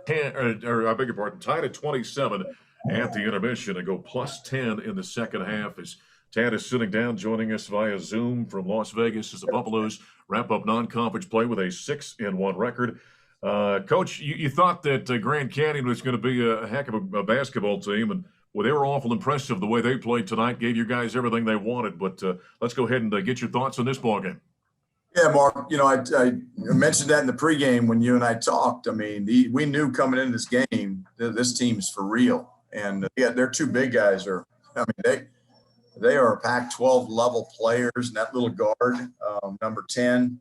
10, or I beg your pardon, tied at 27 at the intermission and go plus 10 in the second half as Tad is sitting down, joining us via Zoom from Las Vegas as the Buffaloes wrap up non-conference play with a 6-1 record. Coach, you thought that Grand Canyon was going to be a heck of a basketball team, and well, they were awful impressive the way they played tonight, gave you guys everything they wanted. But let's go ahead and get your thoughts on this ballgame. Yeah, Mark, I mentioned that in the pregame when you and I talked. I mean, we knew coming into this game that this team's for real. And their two big guys they are Pac-12 level players. And that little guard, number 10,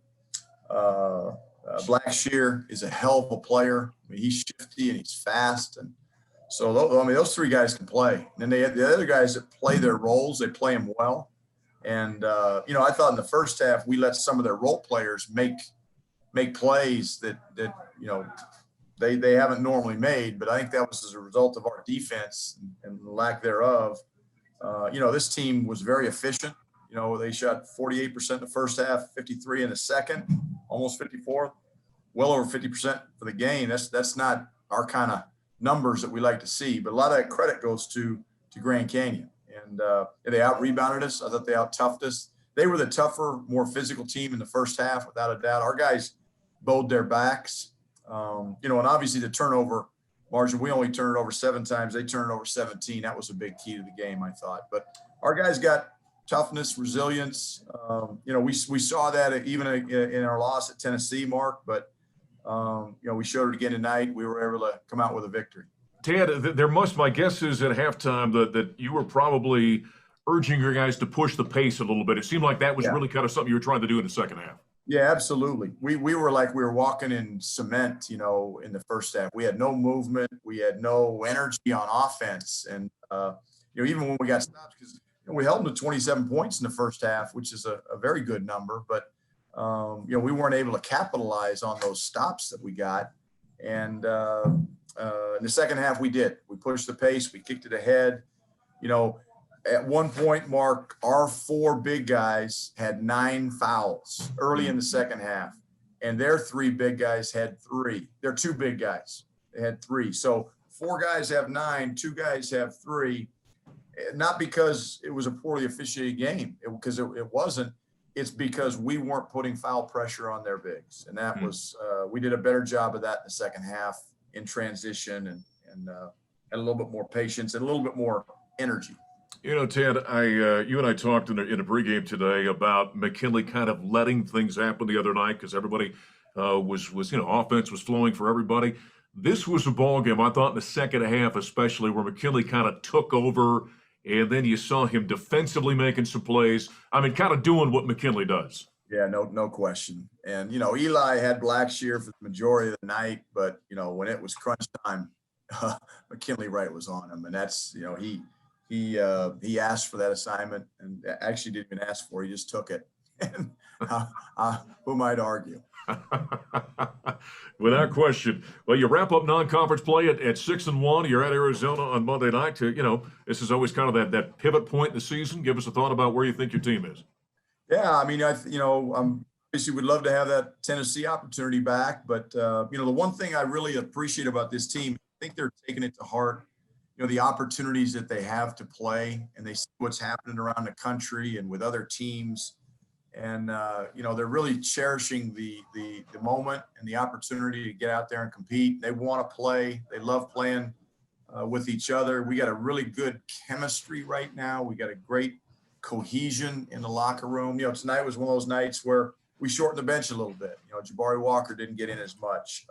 Blackshear, is a hell of a player. I mean, he's shifty and he's fast. And so, those three guys can play. And then they have the other guys that play their roles. They play them well. And, I thought in the first half, we let some of their role players make plays that they haven't normally made. But I think that was as a result of our defense and the lack thereof. This team was very efficient. They shot 48% in the first half, 53 in the second, almost 54, well over 50% for the game. That's not our kind of numbers that we like to see. But a lot of that credit goes to Grand Canyon. And they out-rebounded us. I thought they out-toughed us. They were the tougher, more physical team in the first half, without a doubt. Our guys bowed their backs. And obviously the turnover margin, we only turned it over 7 times. They turned it over 17. That was a big key to the game, I thought. But our guys got toughness, resilience. We saw that even in our loss at Tennessee, Mark. But, we showed it again tonight. We were able to come out with a victory. Tad, my guess is at halftime that you were probably urging your guys to push the pace a little bit. It seemed like that was really kind of something you were trying to do in the second half. Yeah, absolutely. We were like we were walking in cement, in the first half. We had no movement. We had no energy on offense. And, even when we got stopped, because we held them to 27 points in the first half, which is a very good number. But, we weren't able to capitalize on those stops that we got. And in the second half, we did. We pushed the pace. We kicked it ahead. At one point, Mark, our 4 big guys had 9 fouls early in the second half, and their 3 big guys had 3. They're 2 big guys. They had 3. So 4 guys have 9, 2 guys have 3. Not because it was a poorly officiated game, because it wasn't. It's because we weren't putting foul pressure on their bigs, and that was we did a better job of that in the second half in transition and had a little bit more patience and a little bit more energy. Ted, you and I talked in a pregame today about McKinley kind of letting things happen the other night because everybody was offense was flowing for everybody. This was a ball game, I thought, in the second half especially, where McKinley kind of took over, and then you saw him defensively making some plays. I mean, kind of doing what McKinley does. Yeah, no question. And, Eli had Blackshear for the majority of the night, but, when it was crunch time, McKinley Wright was on him. And that's, he asked for that assignment and actually didn't even ask for it. He just took it. And who might argue? Without question. Well, you wrap up non-conference play at 6-1. You're at Arizona on Monday night. This is always kind of that pivot point in the season. Give us a thought about where you think your team is. Yeah, I mean, obviously would love to have that Tennessee opportunity back. But, the one thing I really appreciate about this team, I think they're taking it to heart, the opportunities that they have to play, and they see what's happening around the country and with other teams. And, they're really cherishing the moment and the opportunity to get out there and compete. They want to play. They love playing with each other. We got a really good chemistry right now. We got a great cohesion in the locker room. Tonight was one of those nights where we shortened the bench a little bit. Jabari Walker didn't get in as much.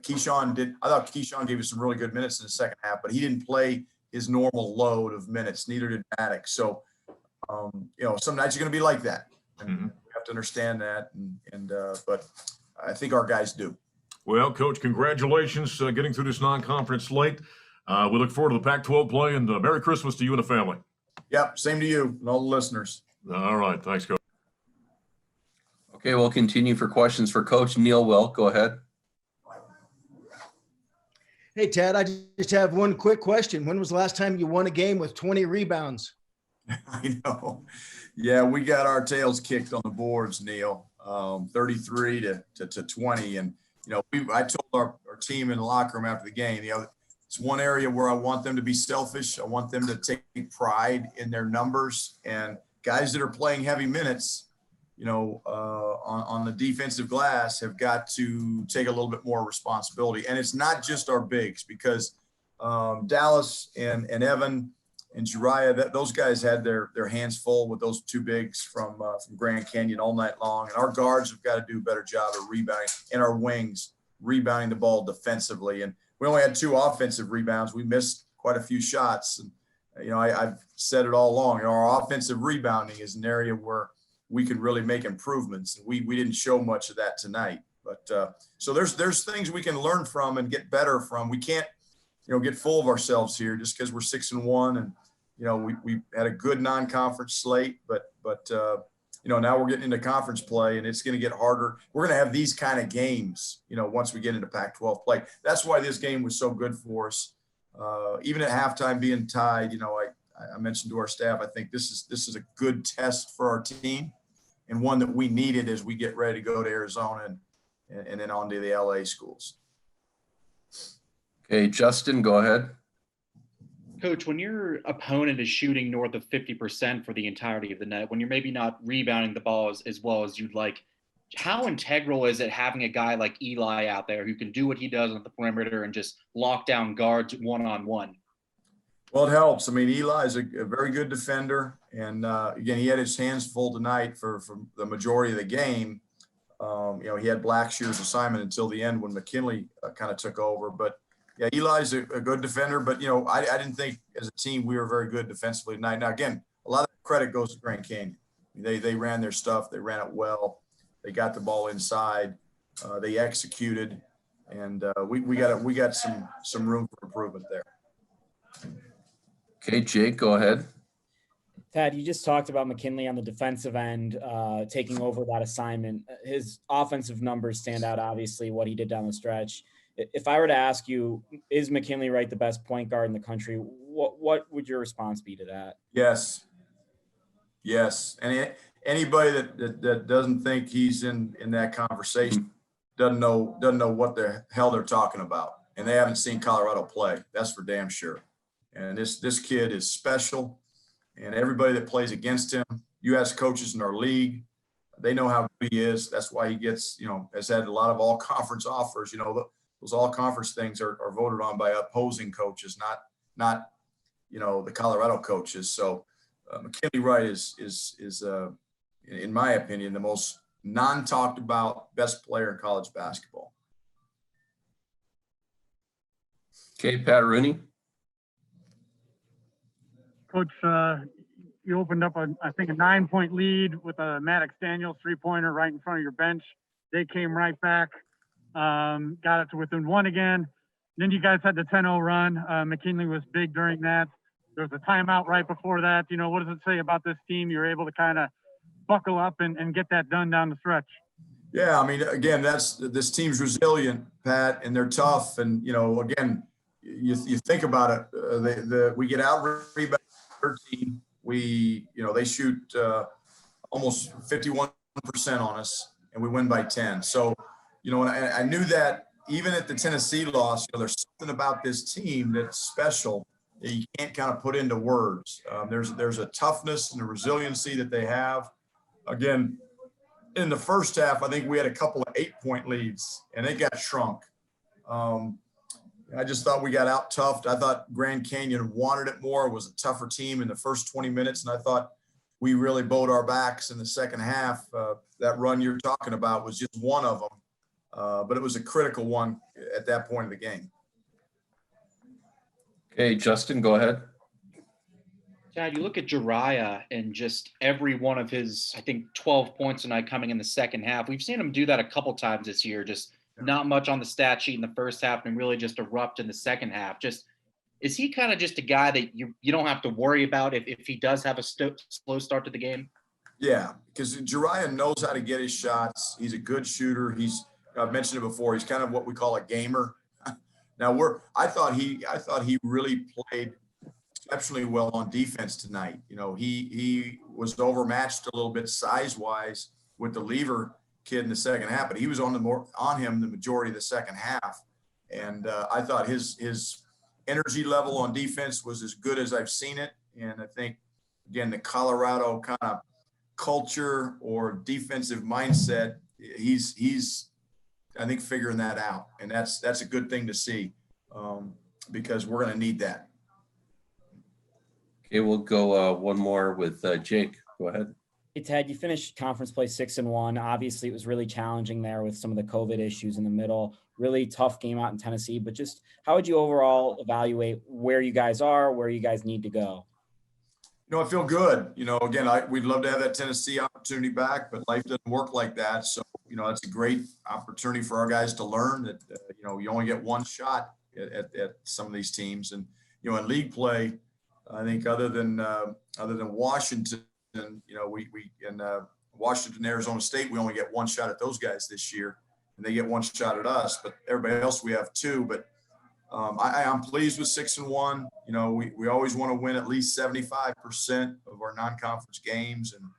Keyshawn did. I thought Keyshawn gave us some really good minutes in the second half, but he didn't play his normal load of minutes. Neither did Maddox. So, some nights are going to be like that, and we have to understand that. But I think our guys do. Well, Coach, congratulations getting through this non-conference slate. We look forward to the Pac-12 play, and Merry Christmas to you and the family. Yep, same to you and all the listeners. All right, thanks, Coach. Okay, we'll continue for questions for Coach Neil Wilk. Go ahead. Hey, Tad, I just have one quick question. When was the last time you won a game with 20 rebounds? I know. Yeah, we got our tails kicked on the boards, Neil, 33 to 20. And, I told our team in the locker room after the game, it's one area where I want them to be selfish. I want them to take pride in their numbers, and guys that are playing heavy minutes, on the defensive glass have got to take a little bit more responsibility. And it's not just our bigs, because Dallas and Evan and Jariah, those guys had their hands full with those two bigs from Grand Canyon all night long. And our guards have got to do a better job of rebounding, and our wings rebounding the ball defensively. And we only had 2 offensive rebounds. We missed quite a few shots. And, I've said it all along. Our offensive rebounding is an area where we can really make improvements. And we didn't show much of that tonight. But so there's things we can learn from and get better from. We can't, get full of ourselves here just because we're 6-1 and, we had a good non-conference slate, but now we're getting into conference play and it's going to get harder. We're going to have these kind of games, once we get into Pac-12 play. That's why this game was so good for us. Even at halftime being tied, I mentioned to our staff, I think this is a good test for our team and one that we needed as we get ready to go to Arizona and then on to the LA schools. Okay, Justin, go ahead. Coach, when your opponent is shooting north of 50% for the entirety of the net, when you're maybe not rebounding the ball as well as you'd like, how integral is it having a guy like Eli out there who can do what he does on the perimeter and just lock down guards one-on-one? Well, it helps. I mean, Eli is a very good defender. And, again, he had his hands full tonight for the majority of the game. He had Blackshear's assignment until the end when McKinley kind of took over. But, yeah, Eli's a good defender. But, I didn't think as a team we were very good defensively tonight. Now, again, a lot of credit goes to Grand Canyon. They ran their stuff. They ran it well. They got the ball inside. They executed. And we got some room for improvement there. Okay, Jake, go ahead. Tad, you just talked about McKinley on the defensive end taking over that assignment. His offensive numbers stand out, obviously, what he did down the stretch. If I were to ask you, is McKinley Wright the best point guard in the country? What would your response be to that? Yes. And anybody that doesn't think he's in that conversation doesn't know what the hell they're talking about. And they haven't seen Colorado play. That's for damn sure. And this kid is special. And everybody that plays against him, you ask coaches in our league, they know how good he is. That's why he gets, has had a lot of all-conference offers. Those all-conference things are voted on by opposing coaches, not the Colorado coaches. So McKinley Wright is in my opinion, the most non-talked about best player in college basketball. Okay, Pat Rooney. Coach, you opened up I think a 9-point lead with a Maddox Daniels 3-pointer right in front of your bench. They came right back, got it to within 1 again. Then you guys had the 10-0 run. McKinley was big during that. There was a timeout right before that. What does it say about this team? You're able to kind of buckle up and get that done down the stretch. Yeah, I mean, again, this team's resilient, Pat, and they're tough. And, again, you think about it, we get out rebound 13. They shoot almost 51% on us, and we win by 10. So, and I knew that even at the Tennessee loss, there's something about this team that's special that you can't kind of put into words. There's a toughness and a resiliency that they have. Again, in the first half, I think we had a couple of 8-point leads, and they got shrunk. I just thought we got out toughed. I thought Grand Canyon wanted it more, was a tougher team in the first 20 minutes, and I thought we really bowed our backs in the second half. That run you're talking about was just one of them, but it was a critical one at that point of the game. Okay, Justin, go ahead. Chad, you look at Jariah and just every one of his, I think, 12 points tonight coming in the second half. We've seen him do that a couple times this year, just not much on the stat sheet in the first half and really just erupt in the second half. Just is he kind of just a guy that you don't have to worry about if he does have a slow start to the game? Yeah, because Jariah knows how to get his shots. He's a good shooter. I've mentioned it before. He's kind of what we call a gamer. Now I thought he really played exceptionally well on defense tonight. He was overmatched a little bit size-wise with the Lever kid in the second half, but he was on him the majority of the second half. And I thought his energy level on defense was as good as I've seen it. And I think, again, the Colorado kind of culture or defensive mindset, he's I think figuring that out. And that's a good thing to see, because we're going to need that. Okay, we'll go one more with Jake. Go ahead. Hey, Ted, you finished conference play 6-1. Obviously, it was really challenging there with some of the COVID issues in the middle. Really tough game out in Tennessee. But just how would you overall evaluate where you guys are, where you guys need to go? I feel good. Again, we'd love to have that Tennessee opportunity back, but life doesn't work like that. So, it's a great opportunity for our guys to learn that, you only get one shot at some of these teams. And, in league play, I think other than Washington, we in Washington, Arizona State, we only get one shot at those guys this year, and they get one shot at us. But everybody else, we have two. But I'm pleased with 6-1. We always want to win at least 75% of our non-conference games, and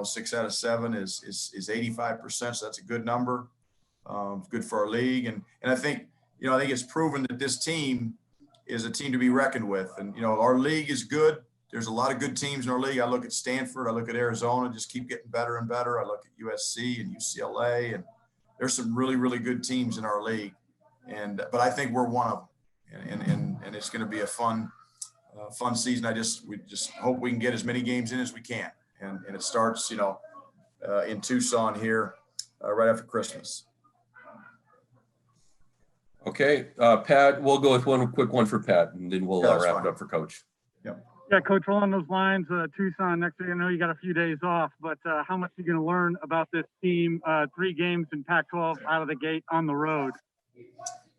6 out of 7 is 85%. So that's a good number. Good for our league, and I think it's proven that this team is a team to be reckoned with. And our league is good. There's a lot of good teams in our league. I look at Stanford, I look at Arizona, just keep getting better and better. I look at USC and UCLA, and there's some really, really good teams in our league. But I think we're one of them, and it's going to be a fun season. We just hope we can get as many games in as we can, and it starts in Tucson here right after Christmas. Okay, Pat, we'll go with one quick one for Pat, and then we'll wrap it up for Coach. Yep. Yeah, Coach, along those lines, Tucson next week, I know you got a few days off, but how much are you going to learn about this team? 3 games in Pac-12 out of the gate on the road.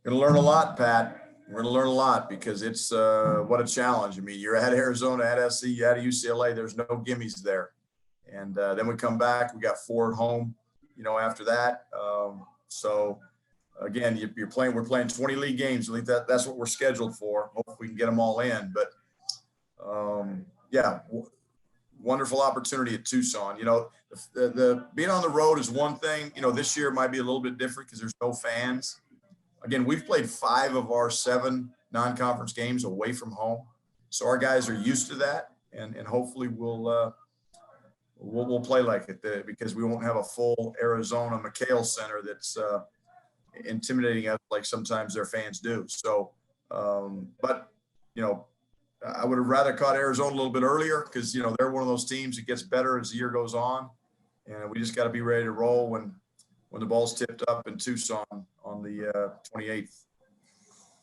Going to learn a lot, Pat. We're going to learn a lot because it's what a challenge. I mean, you're at Arizona, at SC, at UCLA. There's no gimmies there. And then we come back. We got 4 at home, after that. So, again, we're playing 20 league games. I think that's what we're scheduled for. Hope we can get them all in. But, wonderful opportunity at Tucson. The being on the road is one thing. This year might be a little bit different because there's no fans. Again, we've played 5 of our 7 non-conference games away from home, so our guys are used to that, and hopefully we'll play like it because we won't have a full Arizona McHale Center that's intimidating us like sometimes their fans do. So, but I would have rather caught Arizona a little bit earlier because they're one of those teams that gets better as the year goes on, and we just got to be ready to roll when the ball's tipped up in Tucson on the 28th.